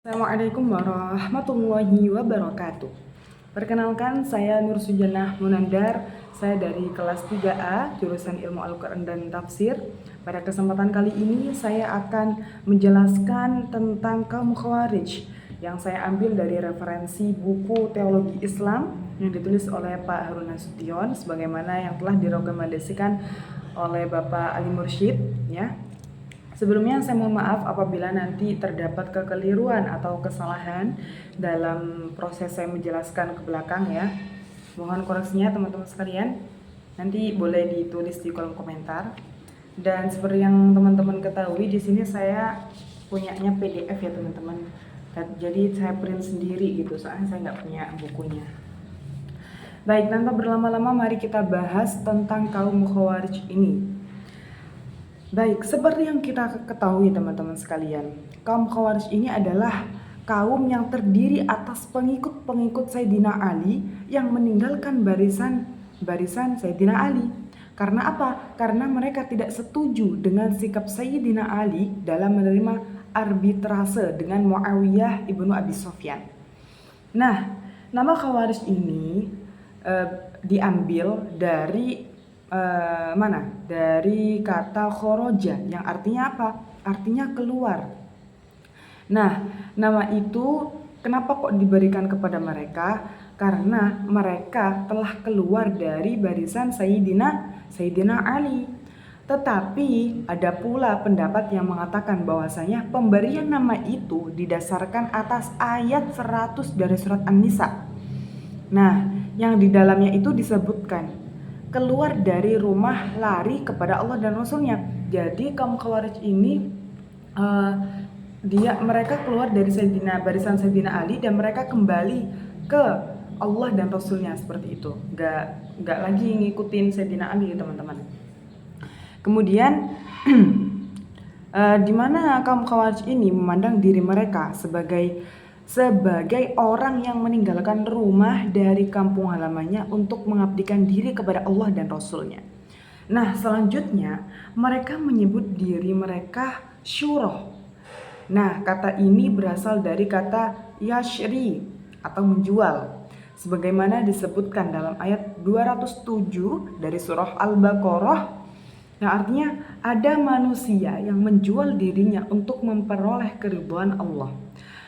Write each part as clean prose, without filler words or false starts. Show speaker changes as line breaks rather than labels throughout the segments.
Assalamualaikum warahmatullahi wabarakatuh. Perkenalkan, saya Nur Sujanah Munandar. Saya dari kelas 3A, jurusan Ilmu Al-Quran dan Tafsir. Pada kesempatan kali ini, saya akan menjelaskan tentang kaum Khawarij yang saya ambil dari referensi buku Teologi Islam yang ditulis oleh Pak Harun Nasution, sebagaimana yang telah direkomendasikan oleh Bapak Ali Mursyid, ya. Sebelumnya saya mohon maaf apabila nanti terdapat kekeliruan atau kesalahan dalam proses saya menjelaskan ke belakang, ya. Mohon koreksinya teman-teman sekalian. Nanti boleh ditulis di kolom komentar. Dan seperti yang teman-teman ketahui, di sini saya punyanya PDF ya teman-teman. Jadi saya print sendiri gitu, soalnya saya nggak punya bukunya. Baik, tanpa berlama-lama mari kita bahas tentang kaum Khawarij ini. Baik, seperti yang kita ketahui teman-teman sekalian, kaum Khawarij ini adalah kaum yang terdiri atas pengikut-pengikut Sayyidina Ali yang meninggalkan barisan Sayyidina Ali. Karena apa? Karena mereka tidak setuju dengan sikap Sayyidina Ali dalam menerima arbitrase dengan Muawiyah ibnu Abi Sufyan. Nah, nama Khawarij ini diambil dari dari kata khoroja yang artinya apa? Artinya keluar. Nah, nama itu kenapa kok diberikan kepada mereka? Karena mereka telah keluar dari barisan Sayyidina Ali. Tetapi ada pula pendapat yang mengatakan bahwasanya pemberian nama itu didasarkan atas ayat 100 dari surat An-Nisa. Nah, yang di dalamnya itu disebutkan keluar dari rumah lari kepada Allah dan Rasulnya. Jadi kaum Khawarij ini mereka keluar dari barisan Sayyidina Ali dan mereka kembali ke Allah dan Rasulnya, seperti itu. Gak lagi ngikutin Sayyidina Ali, teman-teman. Kemudian di mana kaum Khawarij ini memandang diri mereka sebagai orang yang meninggalkan rumah dari kampung halamannya untuk mengabdikan diri kepada Allah dan Rasulnya. Nah, selanjutnya mereka menyebut diri mereka syuroh. Nah, kata ini berasal dari kata yashri atau menjual, sebagaimana disebutkan dalam ayat 207 dari surah Al-Baqarah. Nah, artinya ada manusia yang menjual dirinya untuk memperoleh keridhaan Allah.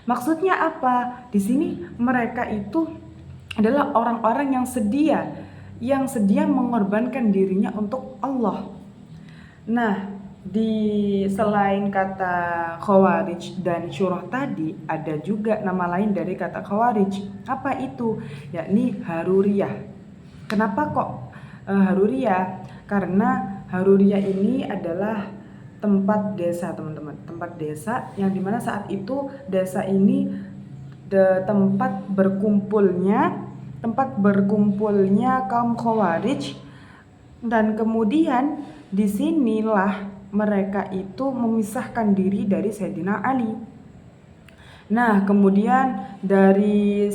Maksudnya apa? Di sini mereka itu adalah orang-orang yang sedia mengorbankan dirinya untuk Allah. Nah, selain kata Khawarij dan Syurah tadi, ada juga nama lain dari kata Khawarij. Apa itu? Yakni Haruriyah. Kenapa kok Haruriyah? Karena Haruriyah ini adalah tempat desa, teman-teman. Tempat desa yang dimana saat itu desa ini tempat berkumpulnya kaum Khawarij, dan kemudian disinilah mereka itu memisahkan diri dari Sayyidina Ali. Nah, kemudian dari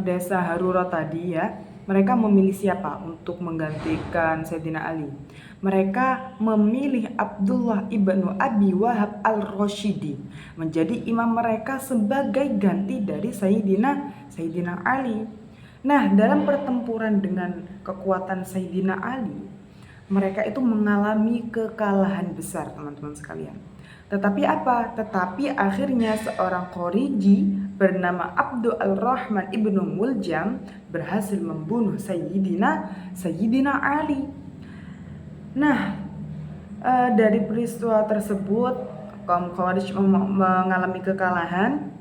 desa Harura tadi, ya, mereka memilih siapa untuk menggantikan Sayyidina Ali? Mereka memilih Abdullah ibnu Abi Wahab al-Rashidi menjadi imam mereka sebagai ganti dari Sayyidina Ali. Nah, dalam pertempuran dengan kekuatan Sayyidina Ali, mereka itu mengalami kekalahan besar, teman-teman sekalian. Tetapi akhirnya seorang Khariji bernama Abdul Rahman ibnu Muljam berhasil membunuh Sayyidina Ali. Nah, dari peristiwa tersebut kaum Khawarij mengalami kekalahan.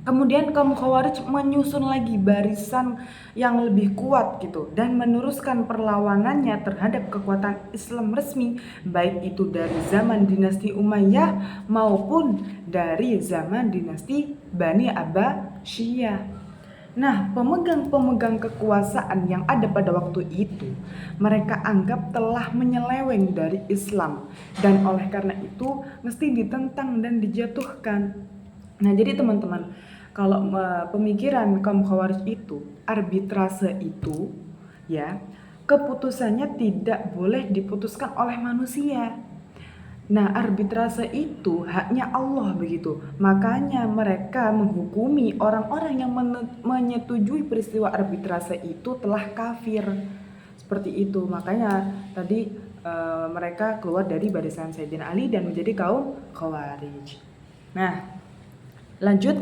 Kemudian kaum Khawarij menyusun lagi barisan yang lebih kuat gitu dan meneruskan perlawanannya terhadap kekuatan Islam resmi, baik itu dari zaman dinasti Umayyah maupun dari zaman dinasti Bani Abbasiyah. Nah, pemegang kekuasaan yang ada pada waktu itu mereka anggap telah menyeleweng dari Islam, dan oleh karena itu mesti ditentang dan dijatuhkan. Nah, jadi teman-teman, kalau pemikiran kaum Khawarij itu, arbitrase itu, ya, keputusannya tidak boleh diputuskan oleh manusia. Nah, arbitrase itu haknya Allah begitu. Makanya mereka menghukumi orang-orang yang menyetujui peristiwa arbitrase itu telah kafir. Seperti itu. Makanya tadi mereka keluar dari barisan Sayyidina Ali dan menjadi kaum Khawarij. Nah, lanjut,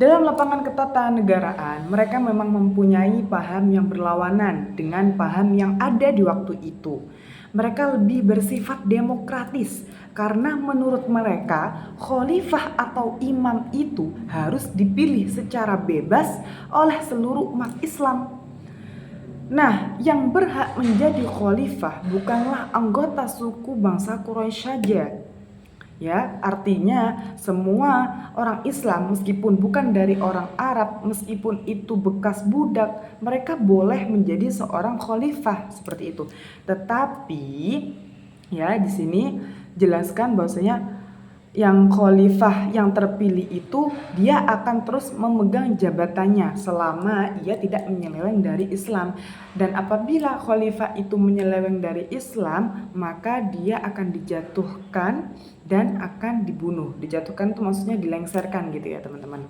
dalam lapangan ketatanegaraan, mereka memang mempunyai paham yang berlawanan dengan paham yang ada di waktu itu. Mereka lebih bersifat demokratis karena menurut mereka khalifah atau imam itu harus dipilih secara bebas oleh seluruh umat Islam. Nah, yang berhak menjadi khalifah bukanlah anggota suku bangsa Quraisy saja. Ya, artinya semua orang Islam meskipun bukan dari orang Arab, meskipun itu bekas budak, mereka boleh menjadi seorang khalifah seperti itu. Tetapi ya di sini jelaskan bahwasanya yang khalifah yang terpilih itu dia akan terus memegang jabatannya selama ia tidak menyeleweng dari Islam. Dan apabila khalifah itu menyeleweng dari Islam, maka dia akan dijatuhkan dan akan dibunuh. Dijatuhkan itu maksudnya dilengserkan gitu ya teman-teman.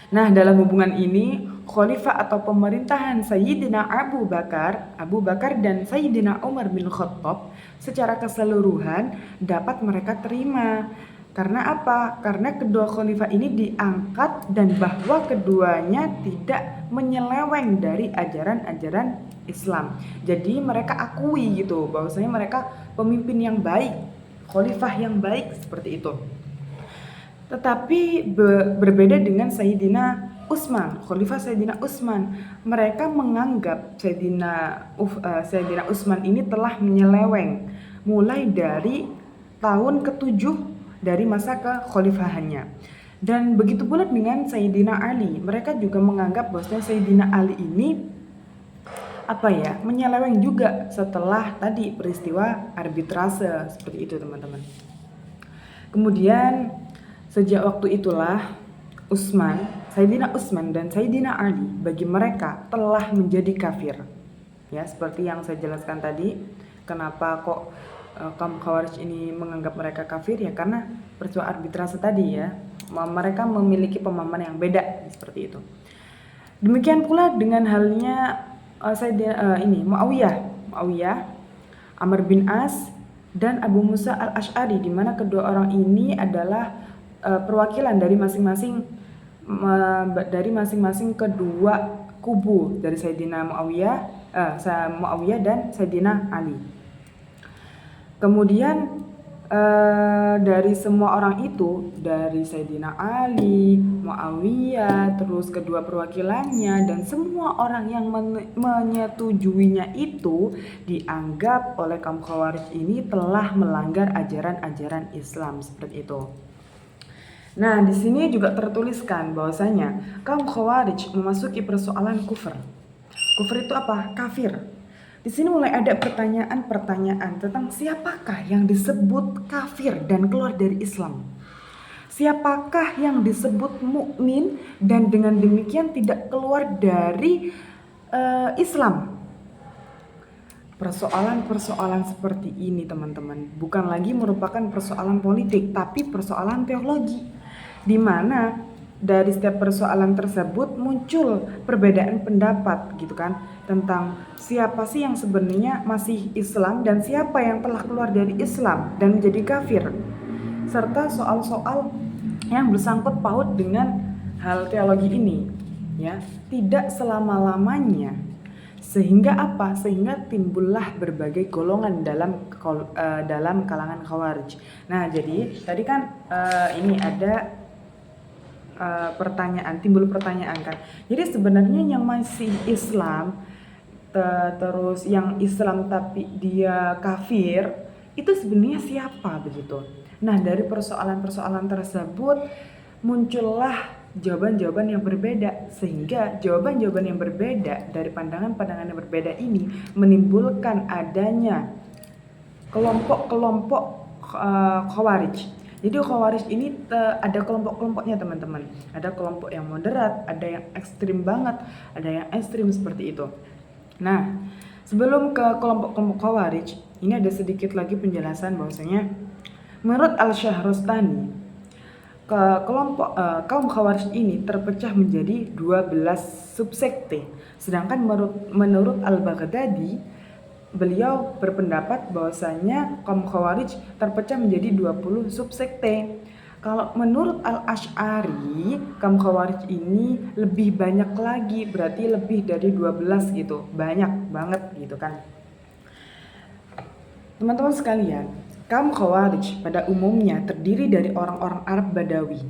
Nah, dalam hubungan ini, khalifah atau pemerintahan Sayyidina Abu Bakar dan Sayyidina Umar bin Khattab secara keseluruhan dapat mereka terima. Karena apa? Karena kedua khalifah ini diangkat dan bahwa keduanya tidak menyeleweng dari ajaran-ajaran Islam. Jadi mereka akui gitu bahwasanya mereka pemimpin yang baik, khalifah yang baik seperti itu. Tetapi berbeda dengan Sayyidina Utsman, Khalifah Sayyidina Utsman. Mereka menganggap Sayyidina Utsman ini telah menyeleweng mulai dari tahun ke-7 dari masa kekhalifahannya. Dan begitu pula dengan Sayyidina Ali. Mereka juga menganggap bahwa Sayyidina Ali ini menyeleweng juga setelah tadi peristiwa arbitrase seperti itu teman-teman. Kemudian sejak waktu itulah Sayyidina Utsman dan Sayyidina Ali bagi mereka telah menjadi kafir. Ya, seperti yang saya jelaskan tadi, kenapa kok kaum Khawarij ini menganggap mereka kafir ya karena peristiwa arbitrase tadi ya. Mereka memiliki pemahaman yang beda seperti itu. Demikian pula dengan halnya Muawiyah, Amr bin As dan Abu Musa al-Ash'ari, di mana kedua orang ini adalah perwakilan dari masing-masing kedua kubu dari Sayyidina Muawiyah dan Sayyidina Ali. Kemudian dari semua orang itu, dari Sayyidina Ali, Muawiyah, terus kedua perwakilannya dan semua orang yang menyetujuinya itu dianggap oleh kaum Khawarij ini telah melanggar ajaran-ajaran Islam seperti itu. Nah, di sini juga tertuliskan bahwasanya kaum Khawarij memasuki persoalan kufur. Kufur itu apa? Kafir. Di sini mulai ada pertanyaan tentang siapakah yang disebut kafir dan keluar dari Islam. Siapakah yang disebut mukmin dan dengan demikian tidak keluar dari Islam? Persoalan-persoalan seperti ini teman-teman bukan lagi merupakan persoalan politik, tapi persoalan teologi, di mana dari setiap persoalan tersebut muncul perbedaan pendapat gitu kan, tentang siapa sih yang sebenarnya masih Islam dan siapa yang telah keluar dari Islam dan menjadi kafir, serta soal-soal yang bersangkut paut dengan hal teologi ini ya, tidak selama-lamanya. Sehingga timbullah berbagai golongan dalam kalangan Khawarij. Nah, jadi tadi kan ini ada timbul pertanyaan kan. Jadi sebenarnya yang masih Islam terus yang Islam tapi dia kafir itu sebenarnya siapa begitu. Nah, dari persoalan-persoalan tersebut muncullah jawaban-jawaban yang berbeda, sehingga jawaban-jawaban yang berbeda dari pandangan-pandangan yang berbeda ini menimbulkan adanya kelompok-kelompok Khawarij. Jadi Khawarij ini ada kelompok-kelompoknya teman-teman. Ada kelompok yang moderat, ada yang ekstrim banget, ada yang ekstrim seperti itu. Nah, sebelum ke kelompok-kelompok Khawarij, ini ada sedikit lagi penjelasan bahwasanya Menurut Al-Syahrastani, kaum Khawarij ini terpecah menjadi 12 subsekte. Sedangkan menurut Al-Baghdadi, beliau berpendapat bahwasanya kaum Khawarij terpecah menjadi 20 subsekte. Kalau menurut Al-Asy'ari, kaum Khawarij ini lebih banyak lagi, berarti lebih dari 12 gitu. Banyak banget gitu kan. Teman-teman sekalian, kaum Khawarij pada umumnya terdiri dari orang-orang Arab Badawi.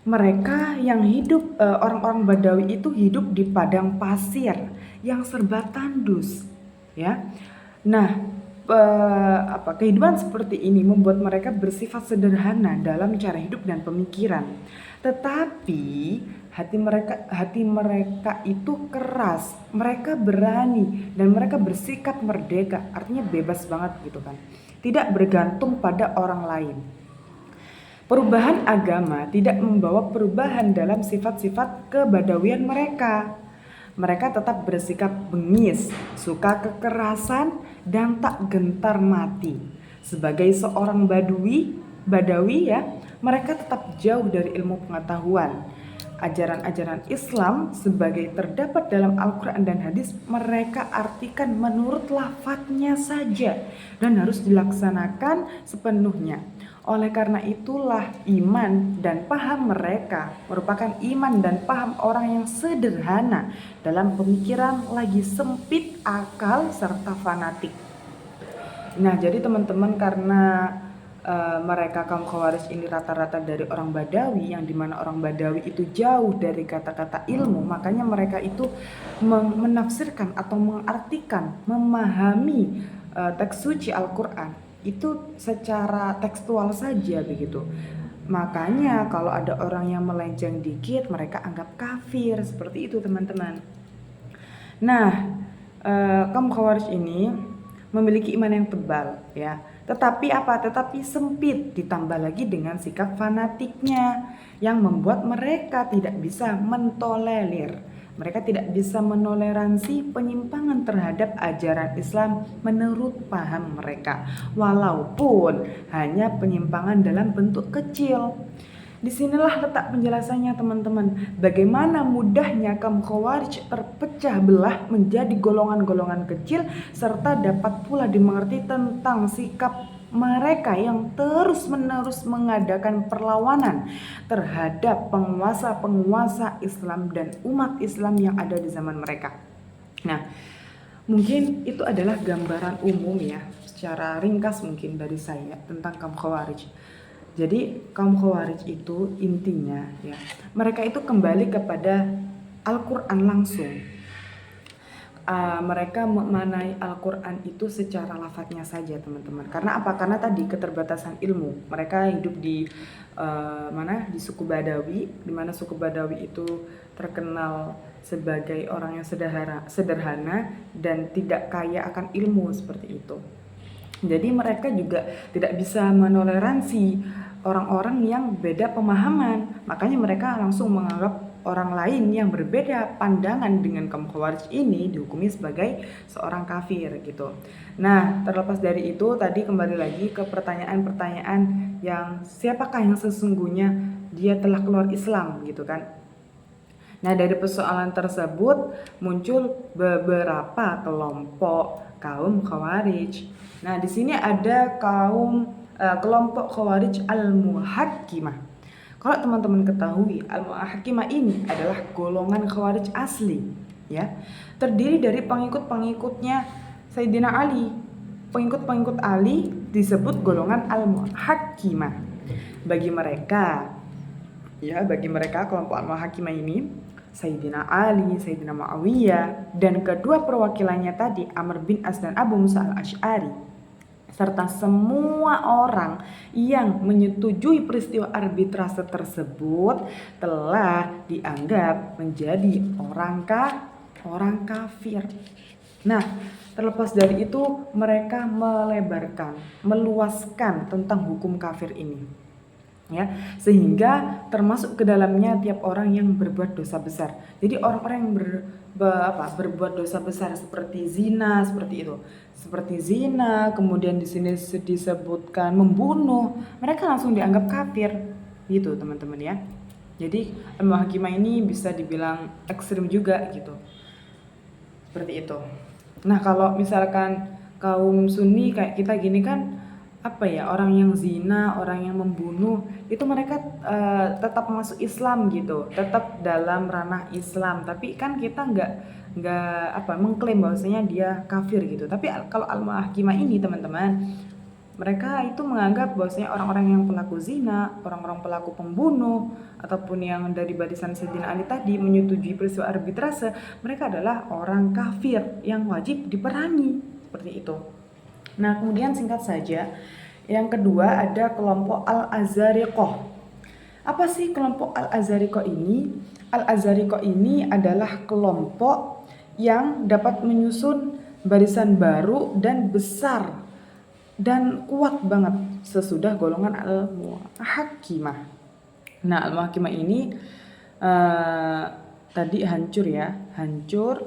Mereka yang hidup, orang-orang Badawi itu hidup di padang pasir yang serba tandus, ya. Nah, kehidupan seperti ini membuat mereka bersifat sederhana dalam cara hidup dan pemikiran. Tetapi hati mereka itu keras, mereka berani dan mereka bersikap merdeka, artinya bebas banget gitu kan. Tidak bergantung pada orang lain. Perubahan agama tidak membawa perubahan dalam sifat-sifat kebadawian mereka. Mereka tetap bersikap bengis, suka kekerasan, dan tak gentar mati. Sebagai seorang Badawi ya, mereka tetap jauh dari ilmu pengetahuan. Ajaran-ajaran Islam sebagai terdapat dalam Al-Quran dan hadis mereka artikan menurut lafadznya saja dan harus dilaksanakan sepenuhnya. Oleh karena itulah iman dan paham mereka merupakan iman dan paham orang yang sederhana dalam pemikiran, lagi sempit akal serta fanatik. Nah, jadi teman-teman, karena mereka kaum Khawarij ini rata-rata dari orang Badawi, yang dimana orang Badawi itu jauh dari kata-kata ilmu, makanya mereka itu menafsirkan atau mengartikan, memahami teks suci Al-Quran itu secara tekstual saja begitu. Makanya kalau ada orang yang melenceng dikit, mereka anggap kafir, seperti itu teman-teman. Nah, kaum Khawarij ini memiliki iman yang tebal ya. Tetapi sempit, ditambah lagi dengan sikap fanatiknya yang membuat mereka tidak bisa mentolerir. Mereka tidak bisa menoleransi penyimpangan terhadap ajaran Islam menurut paham mereka, walaupun hanya penyimpangan dalam bentuk kecil. Disinilah letak penjelasannya teman-teman. Bagaimana mudahnya kaum Khawarij terpecah belah menjadi golongan-golongan kecil, serta dapat pula dimengerti tentang sikap mereka yang terus-menerus mengadakan perlawanan terhadap penguasa-penguasa Islam dan umat Islam yang ada di zaman mereka. Nah, mungkin itu adalah gambaran umum ya, secara ringkas mungkin dari saya tentang kaum Khawarij. Jadi kaum Khawarij itu intinya ya, mereka itu kembali kepada Al-Quran langsung. Mereka memanai Al-Quran itu secara lafadznya saja teman-teman. Karena apa? Karena tadi keterbatasan ilmu. Mereka hidup di di suku Badawi, di mana suku Badawi itu terkenal sebagai orang yang sederhana dan tidak kaya akan ilmu seperti itu. Jadi mereka juga tidak bisa menoleransi orang-orang yang beda pemahaman. Makanya mereka langsung menganggap orang lain yang berbeda pandangan dengan kaum Khawarij ini dihukumi sebagai seorang kafir gitu. Nah, terlepas dari itu tadi kembali lagi ke pertanyaan-pertanyaan yang siapakah yang sesungguhnya dia telah keluar Islam gitu kan. Nah, dari persoalan tersebut muncul beberapa kelompok kaum Khawarij. Nah, di sini ada kelompok Khawarij Al-Muhakkimah. Kalau teman-teman ketahui, Al-Muhakkimah ini adalah golongan Khawarij asli, ya. Terdiri dari pengikut-pengikutnya Sayyidina Ali. Pengikut-pengikut Ali disebut golongan Al-Muhakkimah. Bagi mereka kelompok Al-Muhakkimah ini, Sayyidina Ali, Sayyidina Muawiyah, dan kedua perwakilannya tadi Amr bin As dan Abu Musa al-Asy'ari, serta semua orang yang menyetujui peristiwa arbitrase tersebut telah dianggap menjadi orang kafir. Nah, terlepas dari itu mereka meluaskan tentang hukum kafir ini. ya, sehingga termasuk ke dalamnya tiap orang yang berbuat dosa besar. Jadi orang-orang yang berbuat dosa besar seperti zina, seperti itu, seperti zina, kemudian di sini disebutkan membunuh, mereka langsung dianggap kafir, gitu teman-teman ya. Jadi al-muhakimah ini bisa dibilang ekstrim juga gitu, seperti itu. Nah kalau misalkan kaum Sunni kayak kita gini kan, apa ya, orang yang zina, orang yang membunuh itu mereka tetap masuk Islam gitu, tetap dalam ranah Islam, tapi kan kita nggak apa mengklaim bahwasanya dia kafir gitu. Tapi kalau al-muhakimah ini teman-teman, mereka itu menganggap bahwasanya orang-orang yang pelaku zina, orang-orang pelaku pembunuh, ataupun yang dari barisan Sayyidina Ali tadi menyetujui peristiwa arbitrase, mereka adalah orang kafir yang wajib diperangi, seperti itu. Nah, kemudian singkat saja, yang kedua ada kelompok Al-Azariqah. Apa sih kelompok Al-Azariqah ini? Al-Azariqah ini adalah kelompok yang dapat menyusun barisan baru dan besar dan kuat banget sesudah golongan Al-Muhakimah. Nah, Al-Muhakimah ini tadi hancur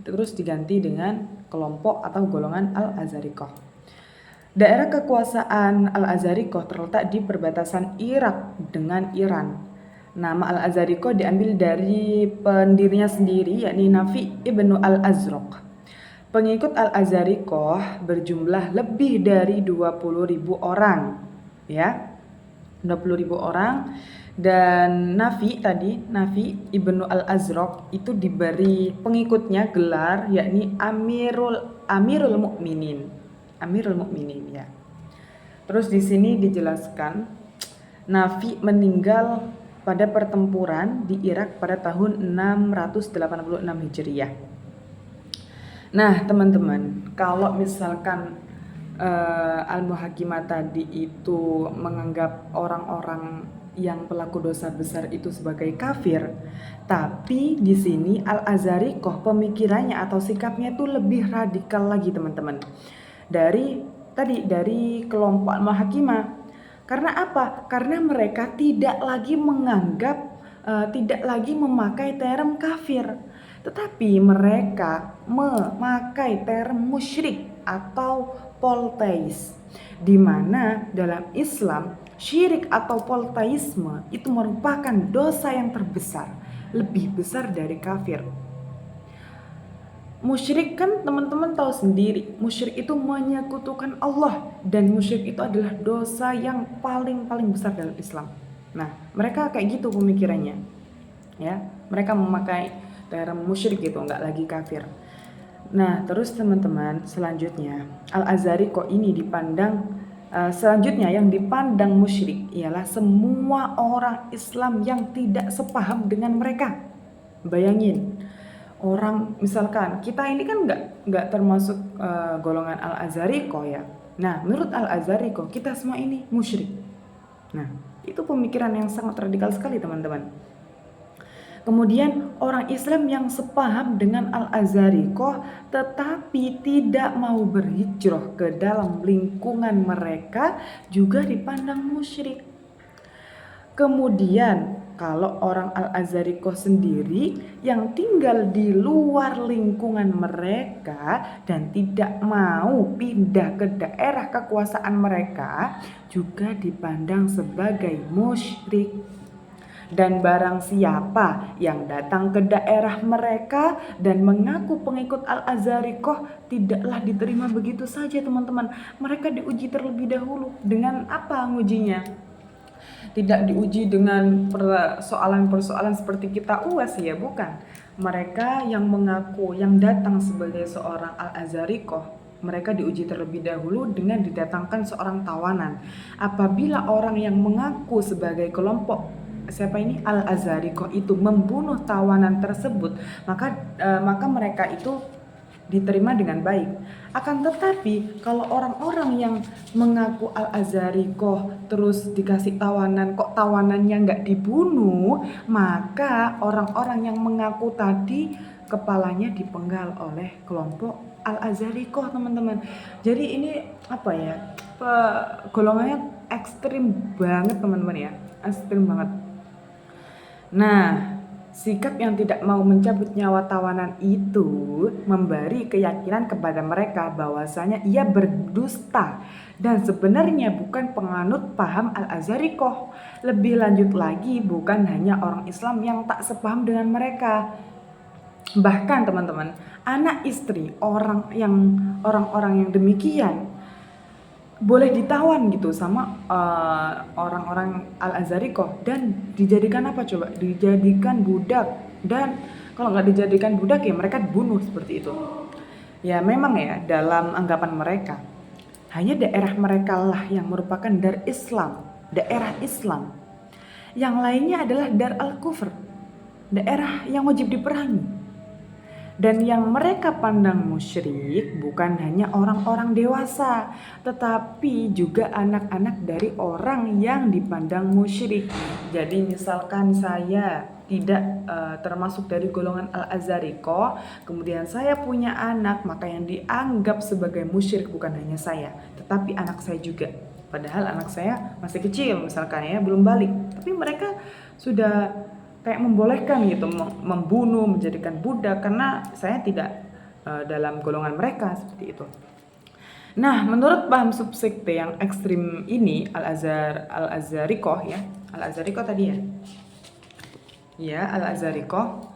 terus diganti dengan kelompok atau golongan Al-Azariqah. Daerah kekuasaan Al-Azariqah terletak di perbatasan Irak dengan Iran. Nama Al-Azariqah diambil dari pendirinya sendiri, yakni Nafi ibnu Al-Azraq. Pengikut Al-Azariqah berjumlah lebih dari 20.000 orang, ya, 20.000 orang. Dan Nafi ibnu Al-Azraq itu diberi pengikutnya gelar yakni Amirul Mukminin ya. Terus di sini dijelaskan Nafi meninggal pada pertempuran di Irak pada tahun 686 Hijriah. Nah, teman-teman, kalau misalkan Al-Muhakimah tadi itu menganggap orang-orang yang pelaku dosa besar itu sebagai kafir, tapi di sini Al-Azariqah pemikirannya atau sikapnya itu lebih radikal lagi, teman-teman. Dari kelompok Al-Muhakimah. Karena apa? Karena mereka tidak lagi memakai term kafir, tetapi mereka memakai term musyrik atau polteis, di mana dalam Islam syirik atau polteisme itu merupakan dosa yang terbesar, lebih besar dari kafir. Musyrik kan teman-teman tahu sendiri, musyrik itu menyekutukan Allah, dan musyrik itu adalah dosa yang paling besar dalam Islam. Nah, mereka kayak gitu pemikirannya, ya. Mereka memakai term musyrik gitu, nggak lagi kafir. Nah, terus teman-teman, selanjutnya Al-Azariqah ini yang dipandang musyrik ialah semua orang Islam yang tidak sepaham dengan mereka. Bayangin, orang misalkan kita ini kan nggak termasuk golongan Al-Azariqah ya. Nah, menurut Al-Azariqah kita semua ini musyrik. Nah, itu pemikiran yang sangat radikal sekali, teman-teman. Kemudian orang Islam yang sepaham dengan Al-Azariqah tetapi tidak mau berhijrah ke dalam lingkungan mereka juga dipandang musyrik. Kemudian kalau orang Al-Azariqah sendiri yang tinggal di luar lingkungan mereka dan tidak mau pindah ke daerah kekuasaan mereka juga dipandang sebagai musyrik. Dan barang siapa yang datang ke daerah mereka dan mengaku pengikut Al-Azariqah tidaklah diterima begitu saja, teman-teman. Mereka diuji terlebih dahulu. Dengan apa ngujinya? Tidak diuji dengan persoalan-persoalan seperti kita UAS ya, bukan. Mereka yang mengaku, yang datang sebagai seorang Al-Azariqah, mereka diuji terlebih dahulu dengan didatangkan seorang tawanan. Apabila orang yang mengaku sebagai kelompok Al-Azariqah itu membunuh tawanan tersebut, maka mereka itu diterima dengan baik. Akan tetapi kalau orang-orang yang mengaku Al-Azariqah terus dikasih tawanan, kok tawanannya nggak dibunuh, maka orang-orang yang mengaku tadi kepalanya dipenggal oleh kelompok Al-Azariqah, teman-teman. Jadi ini golongannya ekstrim banget, teman-teman ya. ekstrim banget. Nah, sikap yang tidak mau mencabut nyawa tawanan itu memberi keyakinan kepada mereka bahwasanya ia berdusta dan sebenarnya bukan penganut paham Al-Azharikoh. Lebih lanjut lagi, bukan hanya orang Islam yang tak sepaham dengan mereka. Bahkan teman-teman, anak istri orang-orang yang demikian boleh ditawan gitu sama orang-orang Al-Azharikoh dan dijadikan apa coba? Dijadikan budak, dan kalau nggak dijadikan budak ya mereka dibunuh seperti itu. Ya memang ya, dalam anggapan mereka hanya daerah mereka lah yang merupakan daerah Islam. Yang lainnya adalah dar al-kufr, daerah yang wajib diperangi. Dan yang mereka pandang musyrik bukan hanya orang-orang dewasa, tetapi juga anak-anak dari orang yang dipandang musyrik. Jadi misalkan saya tidak termasuk dari golongan Al-Azharikoh, kemudian saya punya anak, maka yang dianggap sebagai musyrik bukan hanya saya, tetapi anak saya juga. Padahal anak saya masih kecil misalkan ya, belum balik, tapi mereka sudah kayak membolehkan gitu membunuh, menjadikan budak, karena saya tidak dalam golongan mereka seperti itu. Nah, menurut paham subsekte yang ekstrim ini, Al-Azharikoh ya, Al-Azharikoh tadi ya. Ya, Al-Azharikoh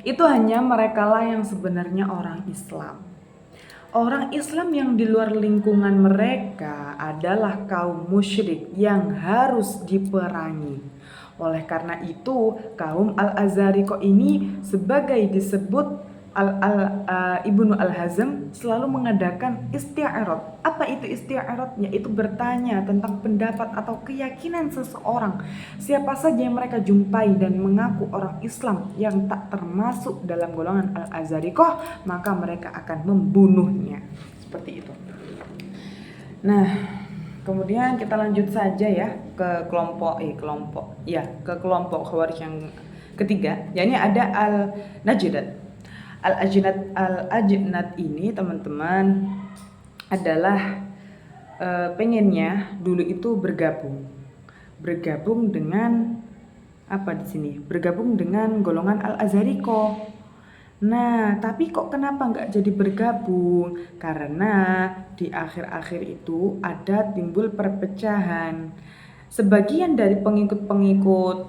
itu hanya merekalah yang sebenarnya orang Islam. Orang Islam yang di luar lingkungan mereka adalah kaum musyrik yang harus diperangi. Oleh karena itu, kaum Al-Azharikoh ini sebagai disebut Ibnu Al-Hazm selalu mengadakan isti'arad. Apa itu isti'arad? Yaitu bertanya tentang pendapat atau keyakinan seseorang. Siapa saja yang mereka jumpai dan mengaku orang Islam yang tak termasuk dalam golongan Al-Azharikoh, maka mereka akan membunuhnya. Seperti itu. Nah, kemudian kita lanjut saja ya ke kelompok Khawarij yang ketiga, yakni ada Al-Najdat. Al-Ajnad ini teman-teman adalah pengennya dulu itu bergabung dengan apa di sini? Bergabung dengan golongan Al-Azharikoh. Nah, tapi kok kenapa nggak jadi bergabung? Karena di akhir-akhir itu ada timbul perpecahan. Sebagian dari pengikut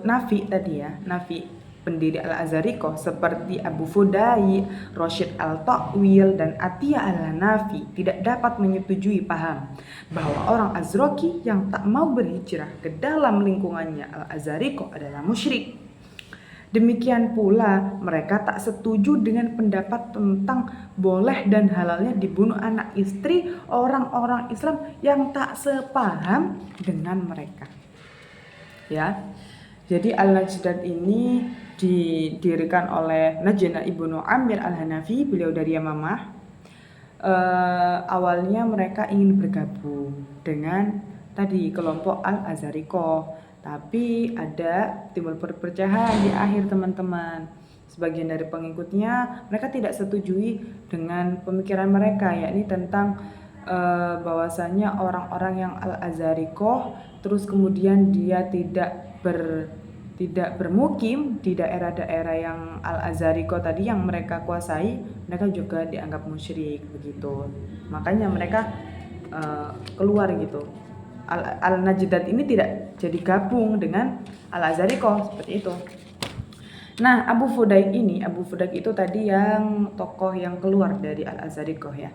Nafi tadi ya, Nafi pendiri Al-Azharikoh seperti Abu Fudai, Rashid Al-Ta'wil, dan Atiyah Al-Hanafi tidak dapat menyetujui paham bahwa orang Azraqi yang tak mau berhijrah ke dalam lingkungannya Al-Azharikoh adalah musyrik. Demikian pula mereka tak setuju dengan pendapat tentang boleh dan halalnya dibunuh anak istri orang-orang Islam yang tak sepaham dengan mereka. Ya. Jadi Al-Najdat ini didirikan oleh Najna Ibnu Amir Al-Hanafi, beliau dari Yamamah. Awalnya mereka ingin bergabung dengan tadi kelompok Al-Azharikoh, tapi ada timbul perpecahan di akhir teman-teman. Sebagian dari pengikutnya mereka tidak setujui dengan pemikiran mereka, yakni tentang bahwasanya orang-orang yang Al-Azharikoh terus kemudian dia tidak bermukim di daerah-daerah yang Al-Azharikoh tadi yang mereka kuasai, mereka juga dianggap musyrik begitu. Makanya mereka keluar gitu. Al-Najdat ini tidak jadi gabung dengan Al-Azharikoh seperti itu. Nah, Abu Fudaik itu tadi yang tokoh yang keluar dari Al-Azharikoh ya.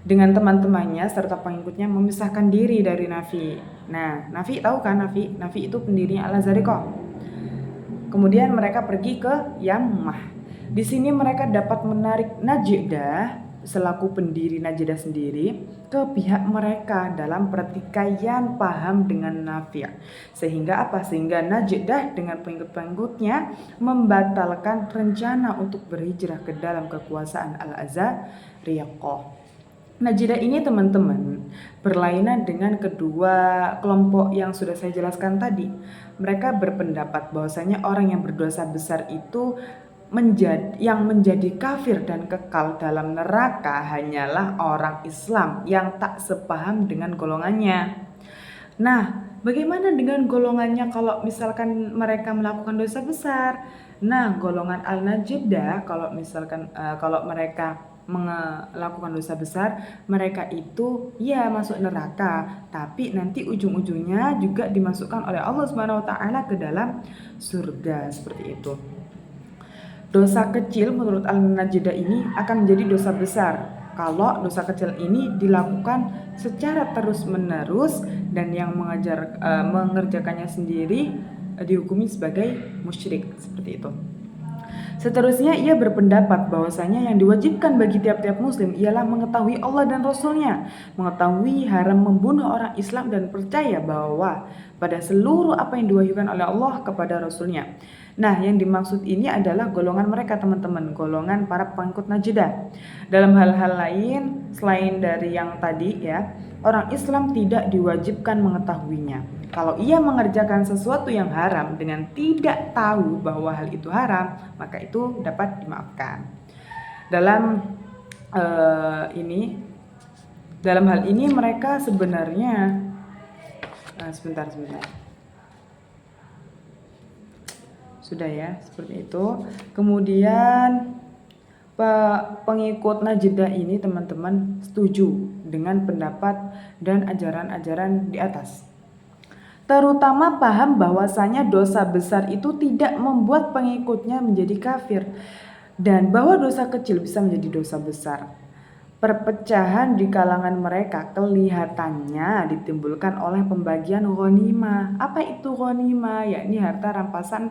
Dengan teman-temannya serta pengikutnya memisahkan diri dari Nafi. Nah, Nafi tahu kan Nafi itu pendirinya Al-Azharikoh. Kemudian mereka pergi ke Yamamah. Di sini mereka dapat menarik Najdah selaku pendiri Najdah sendiri ke pihak mereka dalam pertikaian paham dengan Nafi'. Sehingga Najdah dengan pengikut-pengikutnya membatalkan rencana untuk berhijrah ke dalam kekuasaan Al-Azharikoh. Najdah ini teman-teman berlainan dengan kedua kelompok yang sudah saya jelaskan tadi. Mereka berpendapat bahwasanya orang yang berdosa besar itu yang menjadi kafir dan kekal dalam neraka hanyalah orang Islam yang tak sepaham dengan golongannya. Nah, Bagaimana dengan golongannya kalau misalkan mereka melakukan dosa besar? Nah, golongan al-najidah kalau misalkan kalau mereka melakukan dosa besar, mereka itu ya masuk neraka, tapi nanti ujung-ujungnya juga dimasukkan oleh Allah Subhanahu wa taala ke dalam surga seperti itu. Dosa kecil menurut al-najidah ini akan menjadi dosa besar kalau dosa kecil ini dilakukan secara terus-menerus dan yang mengerjakannya sendiri dihukumi sebagai musyrik seperti itu. Seterusnya ia berpendapat bahwasanya yang diwajibkan bagi tiap-tiap muslim ialah mengetahui Allah dan Rasulnya, mengetahui haram membunuh orang Islam dan percaya bahwa pada seluruh apa yang diwahyukan oleh Allah kepada Rasulnya. Nah, yang dimaksud ini adalah golongan mereka teman-teman, golongan para pengikut najidah. Dalam hal-hal lain selain dari yang tadi ya, orang Islam tidak diwajibkan mengetahuinya. Kalau ia mengerjakan sesuatu yang haram dengan tidak tahu bahwa hal itu haram, maka itu dapat dimaafkan. Dalam hal ini mereka sebenarnya sebentar. Sudah ya, seperti itu. Kemudian pengikut najidah ini teman-teman setuju dengan pendapat dan ajaran-ajaran di atas. Terutama paham bahwasanya dosa besar itu tidak membuat pengikutnya menjadi kafir dan bahwa dosa kecil bisa menjadi dosa besar. Perpecahan di kalangan mereka kelihatannya ditimbulkan oleh pembagian ghanimah. Apa itu ghanimah? Yakni harta rampasan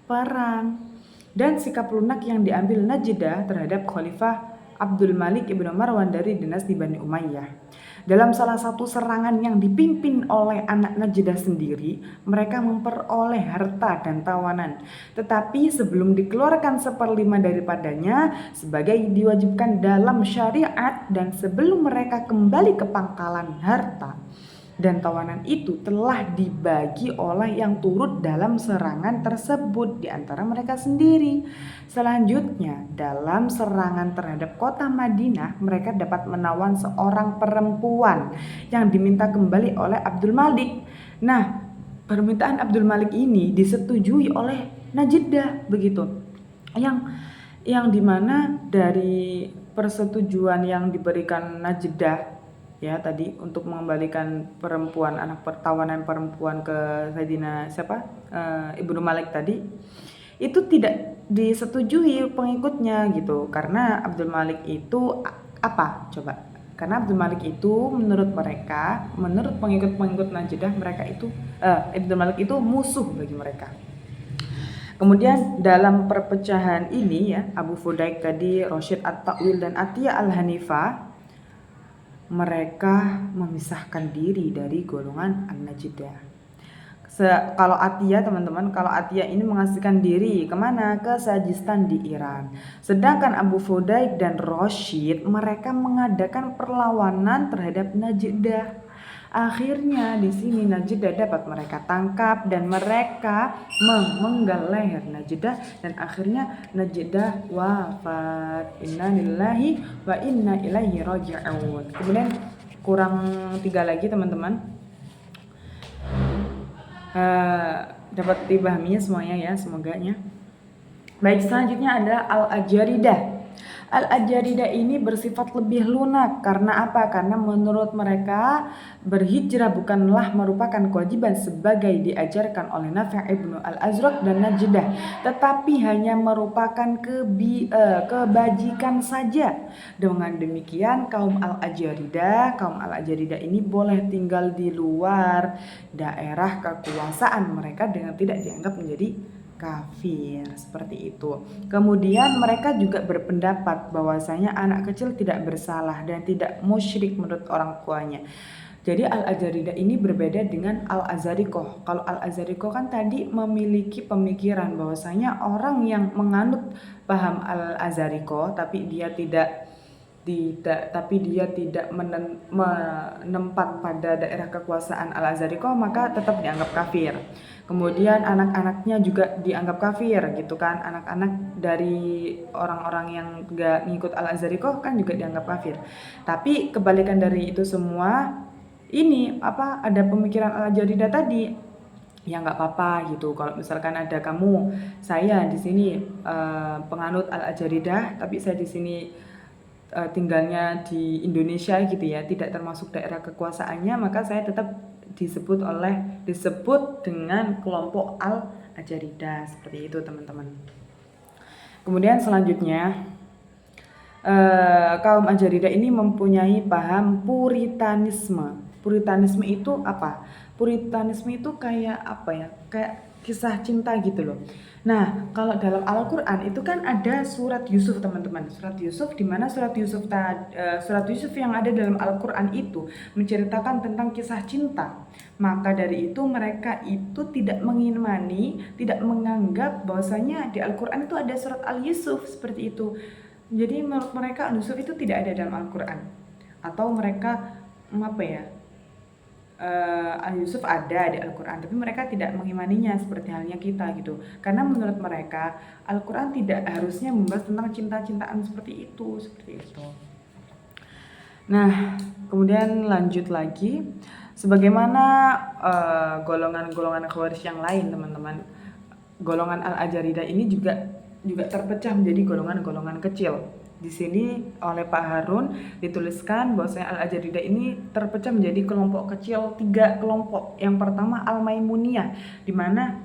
perang. Dan sikap lunak yang diambil Najidah terhadap Khalifah Abdul Malik ibnu Marwan dari dinasti Bani Umayyah. Dalam salah satu serangan yang dipimpin oleh anak Najidah sendiri, mereka memperoleh harta dan tawanan. Tetapi sebelum dikeluarkan 1/5 daripadanya sebagai diwajibkan dalam syariat dan sebelum mereka kembali ke pangkalan harta dan tawanan itu telah dibagi oleh yang turut dalam serangan tersebut di antara mereka sendiri. Selanjutnya, dalam serangan terhadap kota Madinah, mereka dapat menawan seorang perempuan yang diminta kembali oleh Abdul Malik. Nah, permintaan Abdul Malik ini disetujui oleh Najidah begitu. Yang dimana dari persetujuan yang diberikan Najidah ya tadi untuk mengembalikan perempuan tawanan perempuan ke Sayyidina Ibnu Malik tadi itu tidak disetujui pengikutnya gitu karena Abdul Malik itu apa coba? Karena Abdul Malik itu menurut pengikut-pengikut Najidah mereka itu Abdul Malik itu musuh bagi mereka. Kemudian dalam perpecahan ini ya Abu Fudaik tadi, Rashid At-Ta'wil dan Atiyah Al-Hanifah mereka memisahkan diri dari golongan An-Najidah. Kalau Atiyah teman-teman, kalau Atiyah ini mengasihkan diri kemana? Ke Sajistan di Iran. Sedangkan Abu Fudaik dan Rashid mereka mengadakan perlawanan terhadap Najidah. Akhirnya di sini Najidah dapat mereka tangkap dan mereka memenggal leher Najidah dan akhirnya Najidah wafat. Inna lillahi wa inna ilaihi raji'un. Kemudian kurang 3 lagi teman-teman. Dapat dipahaminya semuanya ya semoganya. Baik, selanjutnya ada Al-Ajaridah. Al-Ajaridah ini bersifat lebih lunak karena apa? Karena menurut mereka berhijrah bukanlah merupakan kewajiban sebagai diajarkan oleh Nafi' ibnu Al-Azraq dan Najidah, tetapi hanya merupakan kebajikan saja. Dengan demikian kaum Al-Ajaridah ini boleh tinggal di luar daerah kekuasaan mereka dengan tidak dianggap menjadi kafir seperti itu. Kemudian mereka juga berpendapat bahwasanya anak kecil tidak bersalah dan tidak musyrik menurut orang tuanya. Jadi Al-Ajaridah ini berbeda dengan Al-Azarikoh. Kalau Al-Azarikoh kan tadi memiliki pemikiran bahwasanya orang yang menganut paham Al-Azarikoh tapi dia tidak menempat pada daerah kekuasaan Al-Azarikoh maka tetap dianggap kafir. Kemudian anak-anaknya juga dianggap kafir gitu kan. Anak-anak dari orang-orang yang gak ngikut Al-Azarikoh kan juga dianggap kafir. Tapi kebalikan dari itu semua ini apa ada pemikiran Al-Jaridah tadi, ya nggak apa-apa gitu. Kalau misalkan ada kamu, saya di sini penganut Al-Jaridah, tapi saya di sini tinggalnya di Indonesia gitu ya, tidak termasuk daerah kekuasaannya, maka saya tetap disebut dengan kelompok Al-Jaridah seperti itu teman-teman. Kemudian selanjutnya kaum Al-Jaridah ini mempunyai paham Puritanisme. Puritanisme itu apa? Puritanisme itu kayak apa ya? Kayak kisah cinta gitu loh. Nah, kalau dalam Al-Qur'an itu kan ada surat Yusuf, teman-teman. Surat Yusuf, di mana surat Yusuf yang ada dalam Al-Qur'an itu menceritakan tentang kisah cinta. Maka dari itu mereka itu tidak mengimani, tidak menganggap bahwasanya di Al-Qur'an itu ada surat Al-Yusuf seperti itu. Jadi menurut mereka Al-Yusuf itu tidak ada dalam Al-Qur'an. Atau mereka apa ya? Al-Yusuf ada di Al-Qur'an, tapi mereka tidak mengimaninya seperti halnya kita gitu. Karena menurut mereka Al-Qur'an tidak harusnya membahas tentang cinta-cintaan seperti itu. Nah, kemudian lanjut lagi, sebagaimana golongan-golongan Khawarij yang lain, teman-teman, golongan Al-Jaridah ini juga terpecah menjadi golongan-golongan kecil. Di sini oleh Pak Harun dituliskan bahwasanya Al-Jaridah ini terpecah menjadi kelompok kecil, 3 kelompok. Yang pertama Al-Maimuniyah, di mana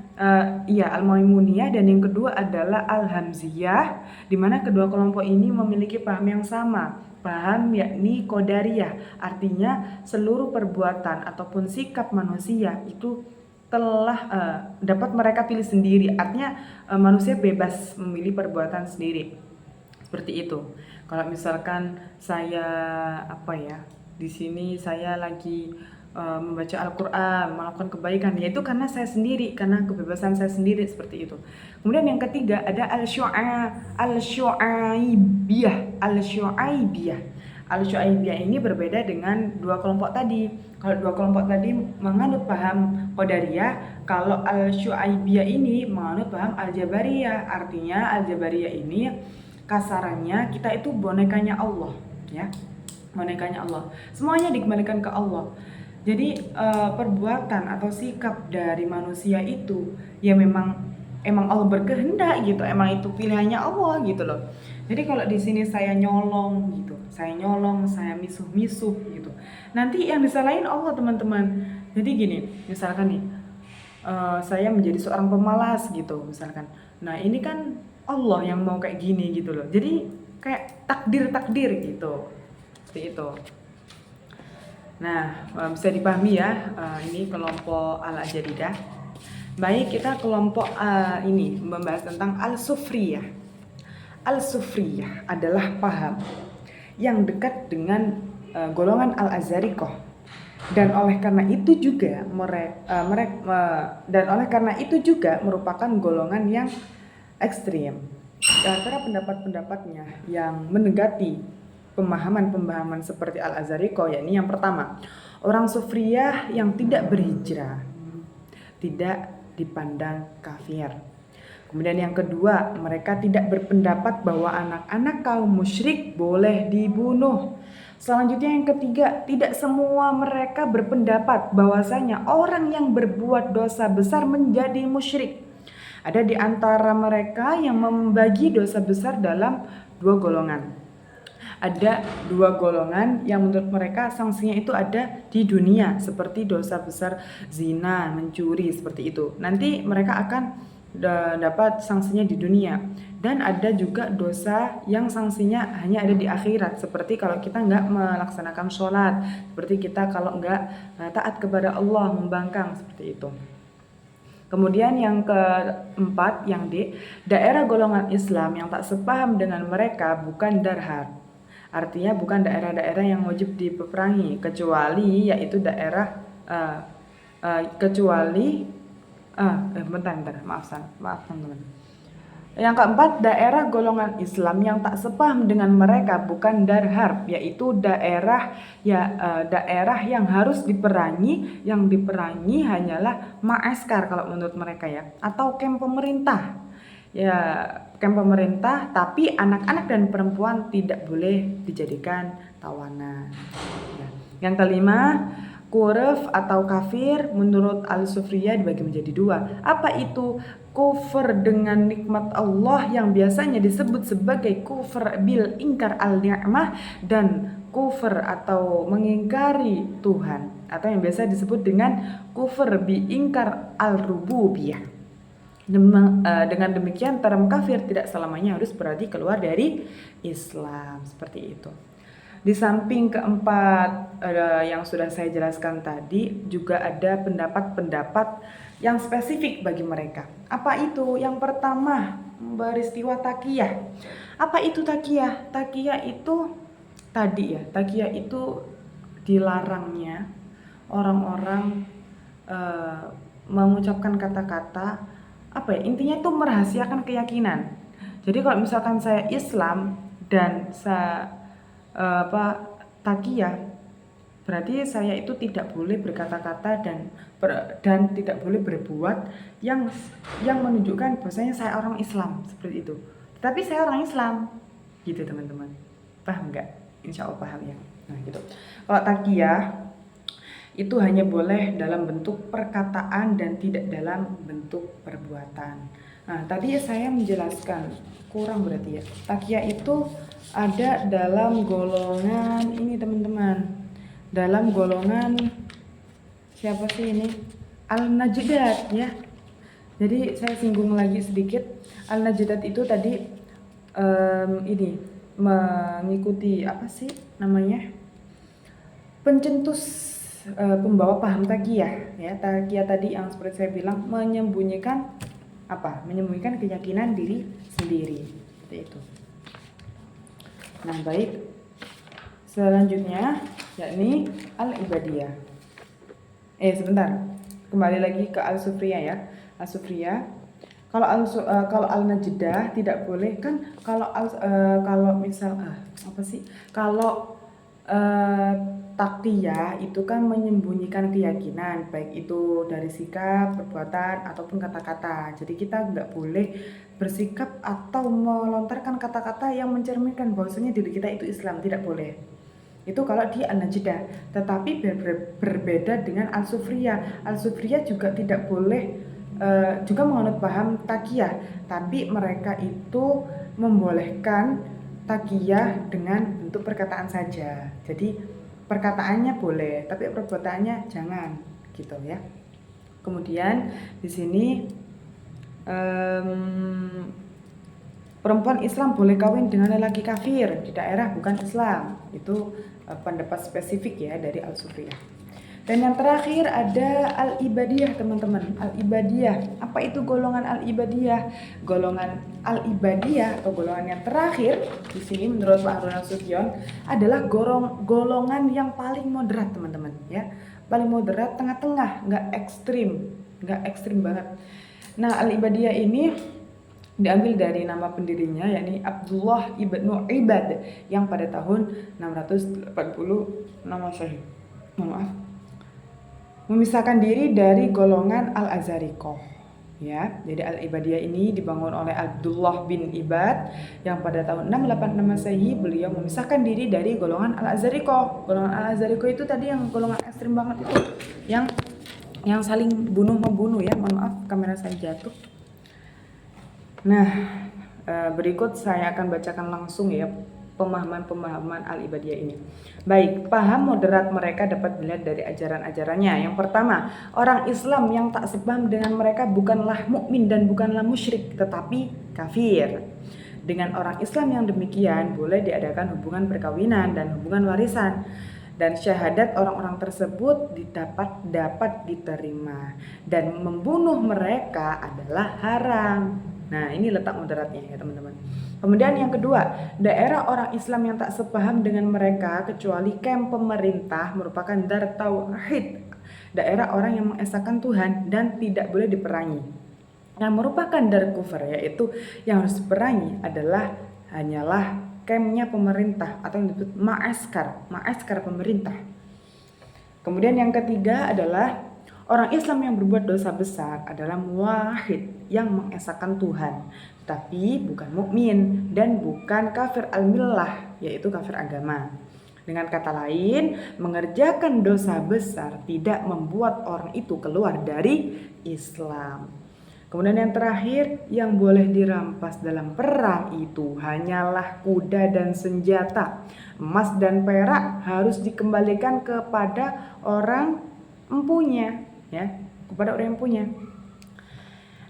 Al-Maimuniyah, dan yang kedua adalah Al-Hamziyah, di mana kedua kelompok ini memiliki paham yang sama. Paham yakni Qadariyah, artinya seluruh perbuatan ataupun sikap manusia itu telah dapat mereka pilih sendiri. Artinya manusia bebas memilih perbuatan sendiri. Seperti itu. Kalau misalkan saya di sini saya lagi membaca Al-Qur'an, melakukan kebaikan, yaitu karena saya sendiri, karena kebebasan saya sendiri, seperti itu. Kemudian yang ketiga ada Al-Syu'aibiyah. Al-Syu'aibiyah ini berbeda dengan dua kelompok tadi. Kalau dua kelompok tadi menganut paham Qadariyah, kalau Al-Syu'aibiyah ini menganut paham Al-Jabariyah. Artinya Al-Jabariyah ini kasarannya kita itu bonekanya Allah, ya. Bonekanya Allah. Semuanya dikembalikan ke Allah. Jadi perbuatan atau sikap dari manusia itu ya emang Allah berkehendak gitu. Emang itu pilihannya Allah gitu loh. Jadi kalau di sini saya nyolong gitu, saya misuh-misuh gitu. Nanti yang disalahin Allah, teman-teman. Jadi gini, misalkan nih saya menjadi seorang pemalas gitu misalkan. Nah, ini kan Allah yang mau kayak gini gitu loh. Jadi kayak takdir gitu. Seperti itu. Nah, bisa dipahami ya, ini kelompok Al-Jaridah. Baik, kita kelompok ini membahas tentang Al-Sufriyah. Al-Sufriyah adalah paham yang dekat dengan golongan Al-Azhariqah. Dan oleh karena itu juga merupakan golongan yang ekstrim. Di antara pendapat-pendapatnya yang mendekati pemahaman-pemahaman seperti Al-Azhariqah, yakni yang pertama, orang Sufriyah yang tidak berhijrah, tidak dipandang kafir. Kemudian yang kedua, mereka tidak berpendapat bahwa anak-anak kaum musyrik boleh dibunuh. Selanjutnya yang ketiga, tidak semua mereka berpendapat bahwasanya orang yang berbuat dosa besar menjadi musyrik. Ada di antara mereka yang membagi dosa besar dalam 2 golongan. Ada 2 golongan yang menurut mereka sanksinya itu ada di dunia, seperti dosa besar zina, mencuri, seperti itu. Nanti mereka akan dapat sanksinya di dunia. Dan ada juga dosa yang sanksinya hanya ada di akhirat, seperti kalau kita nggak melaksanakan sholat, seperti kita kalau nggak taat kepada Allah, membangkang, seperti itu. Kemudian yang keempat, yang D, daerah golongan Islam yang tak sepaham dengan mereka bukan darhar. Artinya bukan daerah-daerah yang wajib diperangi, kecuali yaitu daerah maaf teman-teman. Yang keempat, daerah golongan Islam yang tak sepaham dengan mereka bukan darhar, yaitu daerah yang harus diperangi. Yang diperangi hanyalah ma'askar kalau menurut mereka ya, atau kamp pemerintah. Ya, kamp pemerintah, tapi anak-anak dan perempuan tidak boleh dijadikan tawanan. Yang kelima, Kufur atau kafir menurut Al-Sufriyah dibagi menjadi dua. Apa itu? Kufur dengan nikmat Allah yang biasanya disebut sebagai kufur bil ingkar al-ni'mah, dan kufur atau mengingkari Tuhan atau yang biasa disebut dengan kufur bi ingkar al-rububiyah. Dengan demikian term kafir tidak selamanya harus berarti keluar dari Islam, seperti itu. Di samping keempat yang sudah saya jelaskan tadi, juga ada pendapat-pendapat yang spesifik bagi mereka. Apa itu? Yang pertama, beristiwa takiyah. Apa itu takiyah? Takiyah itu tadi ya, takiyah itu dilarangnya orang-orang mengucapkan kata-kata, apa ya, intinya itu merahasiakan keyakinan. Jadi kalau misalkan saya Islam dan saya takiyah, berarti saya itu tidak boleh berkata-kata dan tidak boleh berbuat yang menunjukkan bahwasanya saya orang Islam, seperti itu. Tapi saya orang Islam, gitu teman-teman. Paham nggak? Insya Allah paham ya. Nah gitu. Kalau takiyah itu hanya boleh dalam bentuk perkataan dan tidak dalam bentuk perbuatan. Nah, tadi saya menjelaskan kurang berarti ya. Takiyah itu ada dalam golongan ini teman-teman. Dalam golongan siapa sih ini? Al-Najdat ya. Jadi saya singgung lagi sedikit. Al-Najdat itu tadi ini mengikuti apa sih namanya? Pencetus pembawa paham takiyah ya. Takiyah tadi yang seperti saya bilang menyembunyikan apa? Menyembunyikan keyakinan diri sendiri. Seperti itu. Nah, baik. Selanjutnya yakni al-ibadiyah. Sebentar. Kembali lagi ke al-sufriyah ya. Al-sufriyah. Kalau al-najdah tidak boleh kan, kalau misal apa sih? Kalau takiyah itu kan menyembunyikan keyakinan, baik itu dari sikap, perbuatan, ataupun kata-kata. Jadi kita nggak boleh bersikap atau melontarkan kata-kata yang mencerminkan bahwasanya diri kita itu Islam, tidak boleh. Itu kalau di An-Najdah. Tetapi berbeda dengan Al-Sufriyah. Al-Sufriyah juga tidak boleh juga menganut paham takiyah, tapi mereka itu membolehkan takiyah dengan bentuk perkataan saja. Jadi perkataannya boleh, tapi perbuatannya jangan, gitu ya. Kemudian di sini perempuan Islam boleh kawin dengan lelaki kafir di daerah bukan Islam. Itu pendapat spesifik ya dari Al-Sufriyah. Dan yang terakhir ada al-ibadiyah teman-teman. Al-ibadiyah. Apa itu golongan al-ibadiyah? Golongan al-ibadiyah atau golongan yang terakhir di sini menurut Pak Harun Nasution adalah golongan yang paling moderat teman-teman ya. Paling moderat, tengah-tengah, nggak ekstrim banget. Nah, al-ibadiyah ini diambil dari nama pendirinya yakni Abdullah ibnu Ibad yang pada tahun 680 nama Masehi. Memisahkan diri dari golongan Al-Azarikoh ya. Jadi Al-Ibadiyah ini dibangun oleh Abdullah bin Ibad yang pada tahun 686 Masehi beliau memisahkan diri dari golongan Al-Azarikoh. Golongan Al-Azarikoh itu tadi yang golongan ekstrim banget itu, yang saling bunuh-membunuh ya. Mohon maaf kamera saya jatuh. Nah, berikut saya akan bacakan langsung ya pemahaman al-ibadiyah ini. Baik, paham moderat mereka dapat dilihat dari ajaran-ajarannya. Yang pertama, orang Islam yang tak sepaham dengan mereka bukanlah mukmin dan bukanlah musyrik, tetapi kafir. Dengan orang Islam yang demikian boleh diadakan hubungan perkawinan dan hubungan warisan, dan syahadat orang-orang tersebut dapat diterima, dan membunuh mereka adalah haram. Nah, ini letak moderatnya ya teman-teman. Kemudian yang kedua, daerah orang Islam yang tak sepaham dengan mereka kecuali kamp pemerintah merupakan dar tauhid, daerah orang yang mengesahkan Tuhan dan tidak boleh diperangi. Yang merupakan dar kufur, yaitu yang harus diperangi hanyalah kampnya pemerintah atau yang disebut ma'askar pemerintah. Kemudian yang ketiga adalah orang Islam yang berbuat dosa besar adalah muwahhid yang mengesahkan Tuhan, tapi bukan mukmin dan bukan kafir al-millah, yaitu kafir agama. Dengan kata lain, mengerjakan dosa besar tidak membuat orang itu keluar dari Islam. Kemudian yang terakhir, yang boleh dirampas dalam perang itu hanyalah kuda dan senjata. Emas dan perak harus dikembalikan kepada orang empunya, ya, kepada orang yang punya.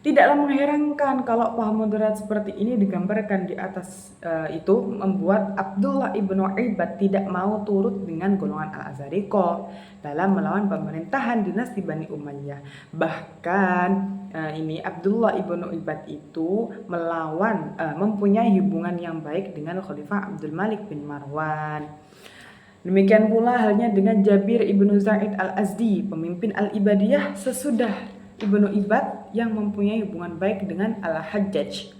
Tidaklah mengherankan kalau paham moderat seperti ini digambarkan di atas itu membuat Abdullah ibnu Ibad tidak mau turut dengan golongan Al-Azariqah dalam melawan pemerintahan dinasti Bani Umayyah. Bahkan ini Abdullah ibnu Ibad itu melawan mempunyai hubungan yang baik dengan Khalifah Abdul Malik bin Marwan. Demikian pula halnya dengan Jabir ibnu Zaid al-Azdi, pemimpin Al-Ibadiyah sesudah Ibnu Ibad yang mempunyai hubungan baik dengan Al-Hajjaj.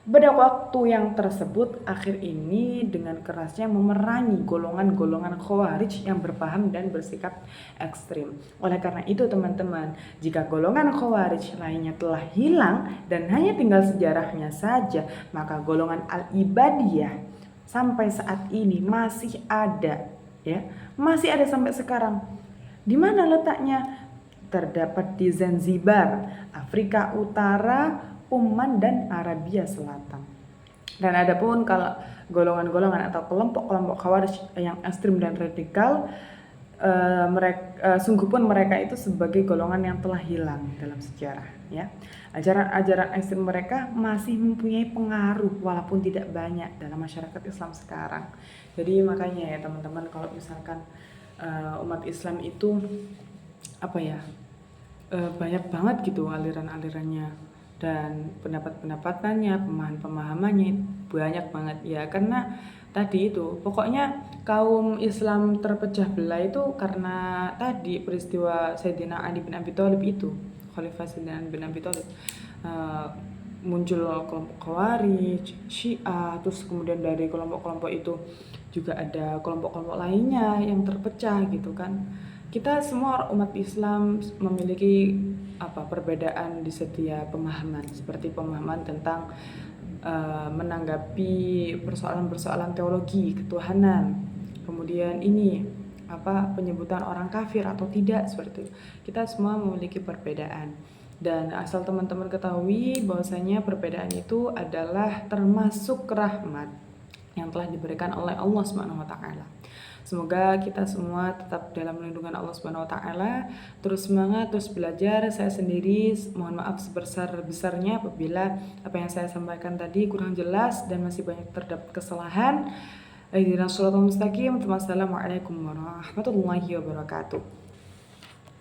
Pada waktu yang tersebut, akhir ini dengan kerasnya memerangi golongan-golongan Khawarij yang berpaham dan bersikap ekstrim. Oleh karena itu teman-teman, jika golongan Khawarij lainnya telah hilang dan hanya tinggal sejarahnya saja, maka golongan Al-Ibadiyah sampai saat ini masih ada, ya, masih ada sampai sekarang. Di mana letaknya? Terdapat di Zanzibar, Afrika Utara, Oman, dan Arabia Selatan. Dan adapun kalau golongan-golongan atau kelompok-kelompok Khawarij yang ekstrim dan radikal, sungguh pun mereka itu sebagai golongan yang telah hilang dalam sejarah, ya. Ajaran-ajaran ekstrim mereka masih mempunyai pengaruh walaupun tidak banyak dalam masyarakat Islam sekarang. Jadi makanya ya teman-teman, kalau misalkan umat Islam itu banyak banget gitu aliran-alirannya dan pendapat-pendapatannya, pemahaman-pemahamannya banyak banget ya, karena tadi itu pokoknya kaum Islam terpecah belah itu karena tadi peristiwa Sayyidina Ali bin Abi Thalib itu, Khalifah Sayyidina Ali bin Abi Thalib. Muncul kelompok Khawarij, Syiah, terus kemudian dari kelompok-kelompok itu juga ada kelompok-kelompok lainnya yang terpecah gitu kan. Kita semua umat Islam memiliki perbedaan di setiap pemahaman, seperti pemahaman tentang menanggapi persoalan-persoalan teologi, ketuhanan, kemudian ini penyebutan orang kafir atau tidak, seperti itu. Kita semua memiliki perbedaan. Dan asal teman-teman ketahui bahwasanya perbedaan itu adalah termasuk rahmat yang telah diberikan oleh Allah Subhanahu wa taala. Semoga kita semua tetap dalam lindungan Allah Subhanahu wa taala, terus semangat, terus belajar. Saya sendiri mohon maaf sebesar-besarnya apabila apa yang saya sampaikan tadi kurang jelas dan masih banyak terdapat kesalahan. Ihdinas shiratal mustaqim. Wassalamualaikum warahmatullahi wabarakatuh.